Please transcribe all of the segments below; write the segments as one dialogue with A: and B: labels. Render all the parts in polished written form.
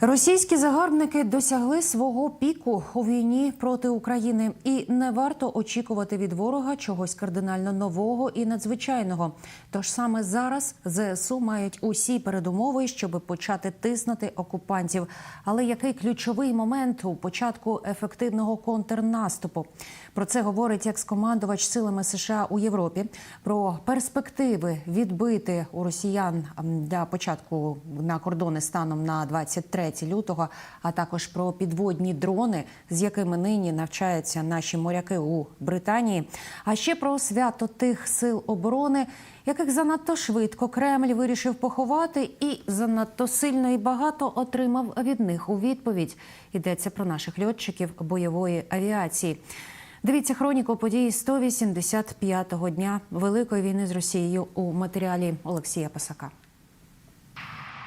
A: Російські загарбники досягли свого піку у війні проти України. І не варто очікувати від ворога чогось кардинально нового і надзвичайного. Тож саме зараз ЗСУ мають усі передумови, щоб почати тиснути окупантів. Але який ключовий момент у початку ефективного контрнаступу? Про це говорить екс-командувач силами США у Європі. Про перспективи відбити у росіян для початку на кордони станом на 23 лютого, а також про підводні дрони, з якими нині навчаються наші моряки у Британії. А ще про свято тих сил оборони, яких занадто швидко Кремль вирішив поховати і занадто сильно і багато отримав від них у відповідь. Йдеться про наших льотчиків бойової авіації. Дивіться хроніку подій 185-го дня Великої війни з Росією у матеріалі Олексія Пасака.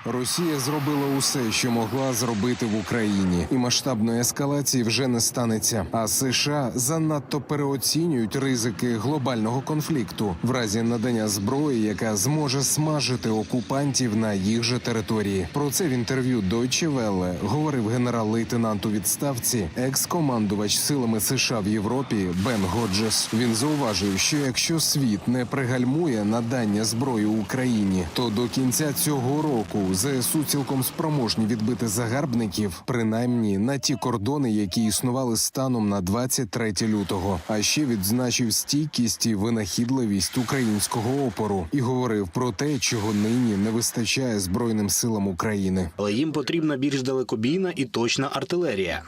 B: Росія зробила усе, що могла зробити в Україні. І масштабної ескалації вже не станеться. А США занадто переоцінюють ризики глобального конфлікту в разі надання зброї, яка зможе смажити окупантів на їх же території. Про це в інтерв'ю Deutsche Welle говорив генерал-лейтенант у відставці, екс-командувач силами США в Європі Бен Годжес. Він зауважив, що якщо світ не пригальмує надання зброї Україні, то до кінця цього року ЗСУ цілком спроможні відбити загарбників, принаймні на ті кордони, які існували станом на 23 лютого. А ще відзначив стійкість і винахідливість українського опору і говорив про те, чого нині не вистачає Збройним силам України.
C: Але їм потрібна більш далекобійна і точна артилерія.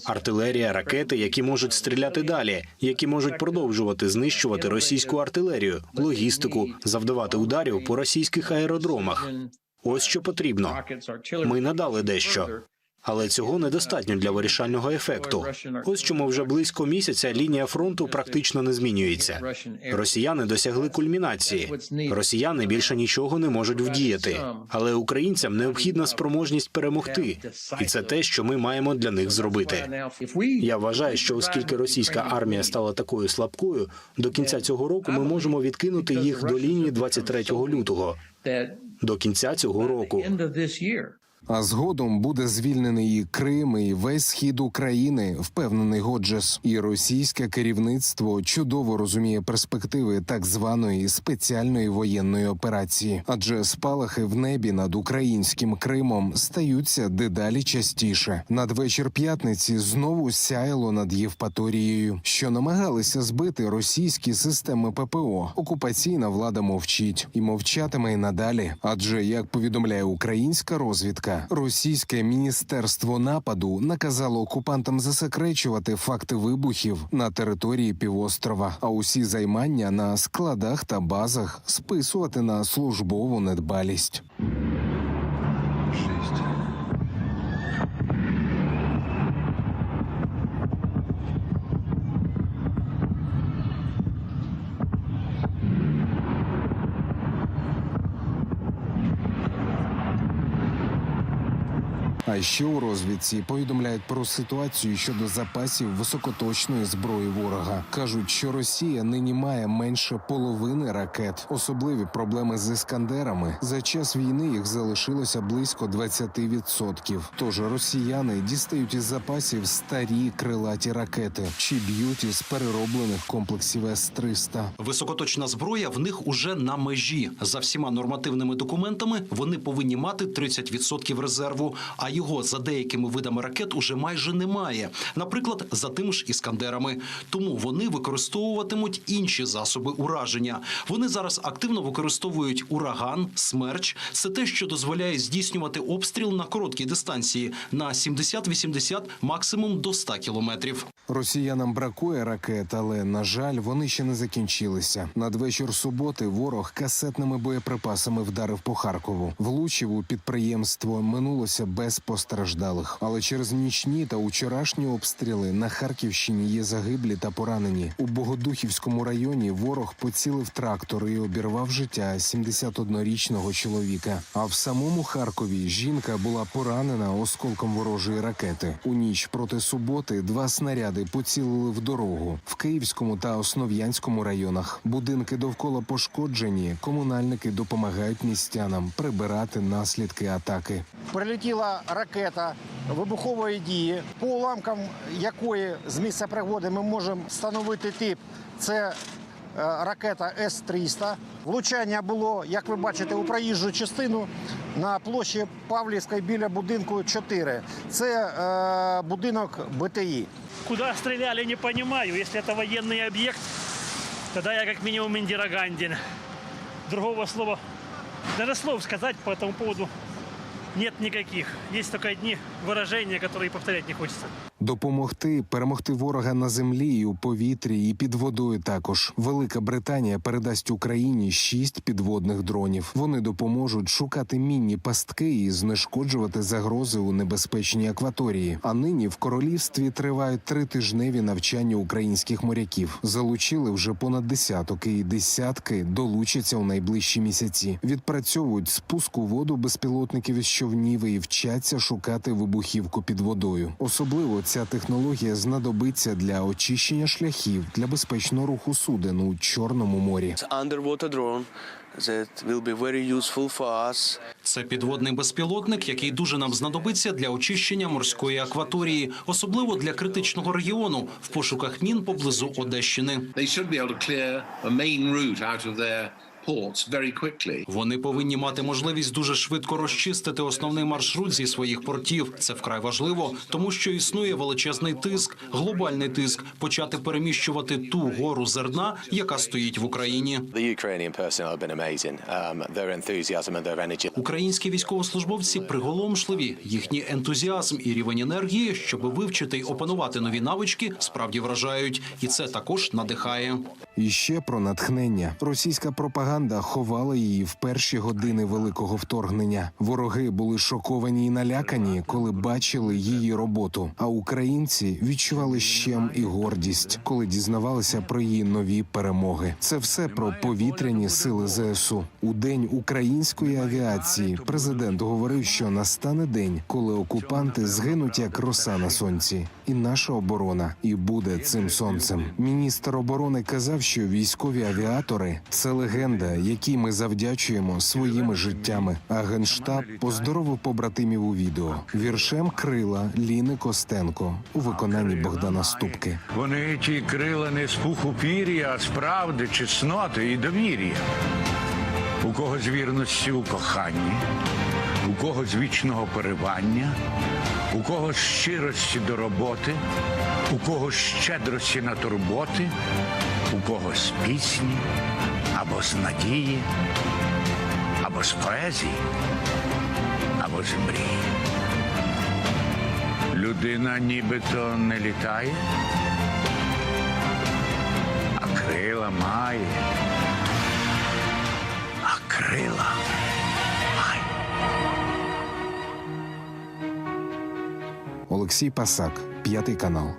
C: Артилерія, ракети, які можуть стріляти далі, які можуть продовжувати знищувати російську артилерію, логістику, завдавати ударів по російських аеродромах. Ось що потрібно. Ми надали дещо. Але цього недостатньо для вирішального ефекту. Ось чому вже близько місяця лінія фронту практично не змінюється. Росіяни досягли кульмінації. Росіяни більше нічого не можуть вдіяти. Але українцям необхідна спроможність перемогти. І це те, що ми маємо для них зробити. Я вважаю, що оскільки російська армія стала такою слабкою, до кінця цього року ми можемо відкинути їх до лінії 23 лютого. До кінця цього року.
B: А згодом буде звільнений і Крим, і весь схід України, впевнений Годжес. І російське керівництво чудово розуміє перспективи так званої спеціальної воєнної операції. Адже спалахи в небі над українським Кримом стаються дедалі частіше. Надвечір п'ятниці знову сяяло над Євпаторією, що намагалися збити російські системи ППО. Окупаційна влада мовчить. І мовчатиме й надалі. Адже, як повідомляє українська розвідка, російське міністерство нападу наказало окупантам засекречувати факти вибухів на території півострова, а усі займання на складах та базах списувати на службову недбалість. А ще у розвідці повідомляють про ситуацію щодо запасів високоточної зброї ворога. Кажуть, що Росія нині має менше половини ракет. Особливі проблеми з «Іскандерами». За час війни їх залишилося близько 20%. Тож росіяни дістають із запасів старі крилаті ракети чи б'ють із перероблених комплексів С-300.
D: Високоточна зброя в них уже на межі. За всіма нормативними документами вони повинні мати 30% резерву, а його за деякими видами ракет уже майже немає. Наприклад, за тими ж «Іскандерами». Тому вони використовуватимуть інші засоби ураження. Вони зараз активно використовують «Ураган», «Смерч». Це те, що дозволяє здійснювати обстріл на короткій дистанції – на 70-80, максимум до 100 кілометрів.
B: Росіянам бракує ракет, але, на жаль, вони ще не закінчилися. Надвечір суботи ворог касетними боєприпасами вдарив по Харкову. Влучив у підприємство, минулося без постраждалих. Але через нічні та вчорашні обстріли на Харківщині є загиблі та поранені. У Богодухівському районі ворог поцілив трактор і обірвав життя 71-річного чоловіка. А в самому Харкові жінка була поранена осколком ворожої ракети. У ніч проти суботи 2 снаряди окупанти поцілили в дорогу в Київському та Основ'янському районах. Будинки довкола пошкоджені. Комунальники допомагають містянам прибирати наслідки атаки.
E: Прилетіла ракета вибухової дії, по уламкам якої з місця пригоди ми можемо встановити тип. Це ракета С-300. Влучання було, як ви бачите, у проїжджу частину на площі Павлівської біля будинку 4. Це будинок БТІ.
F: Куда стреляли, не понимаю. Если это военный объект, тогда я как минимум индироганден. Другого слова, даже слов сказать по этому поводу нет никаких. Есть только одни выражения, которые повторять не хочется.
B: Допомогти перемогти ворога на землі і у повітрі, і під водою також. Велика Британія передасть Україні 6 підводних дронів. Вони допоможуть шукати мінні пастки і знешкоджувати загрози у небезпечній акваторії. А нині в королівстві тривають 3-тижневі навчання українських моряків. Залучили вже понад десяток, і десятки долучаться у найближчі місяці. Відпрацьовують спуск у воду безпілотників із човнів і вчаться шукати вибухівку під водою. Особливо ця технологія знадобиться для очищення шляхів для безпечного руху суден у Чорному морі.
D: Це підводний безпілотник, який дуже нам знадобиться для очищення морської акваторії, особливо для критичного регіону в пошуках мін поблизу Одещини. Вони повинні мати можливість дуже швидко розчистити основний маршрут зі своїх портів. Це вкрай важливо, тому що існує величезний тиск, глобальний тиск, почати переміщувати ту гору зерна, яка стоїть в Україні. Українські військовослужбовці приголомшливі. Їхній ентузіазм і рівень енергії, щоб вивчити й опанувати нові навички, справді вражають. І це також надихає.
B: І ще про натхнення. Російська пропаганда ховала її в перші години великого вторгнення. Вороги були шоковані і налякані, коли бачили її роботу. А українці відчували щем і гордість, коли дізнавалися про її нові перемоги. Це все про повітряні сили ЗСУ. У день української авіації президент говорив, що настане день, коли окупанти згинуть як роса на сонці. І наша оборона і буде цим сонцем. Міністр оборони казав, що військові авіатори – це легенда, якій ми завдячуємо своїми життями. А Генштаб поздоровив побратимів у відео. Віршем «Крила» Ліни Костенко у виконанні Богдана Ступки.
G: Вони ті крила не з пуху пір'я, а з правди, чесноти і довір'я. У кого з вірності у коханні, у кого з вічного поривання, у кого з щирості до роботи, у кого з щедрості на турботи, у кого з пісні, або з надії, або з поезії, або з мрії. Людина нібито не літає, а крила має. А крила має.
B: Олексій Пасак, 5 канал.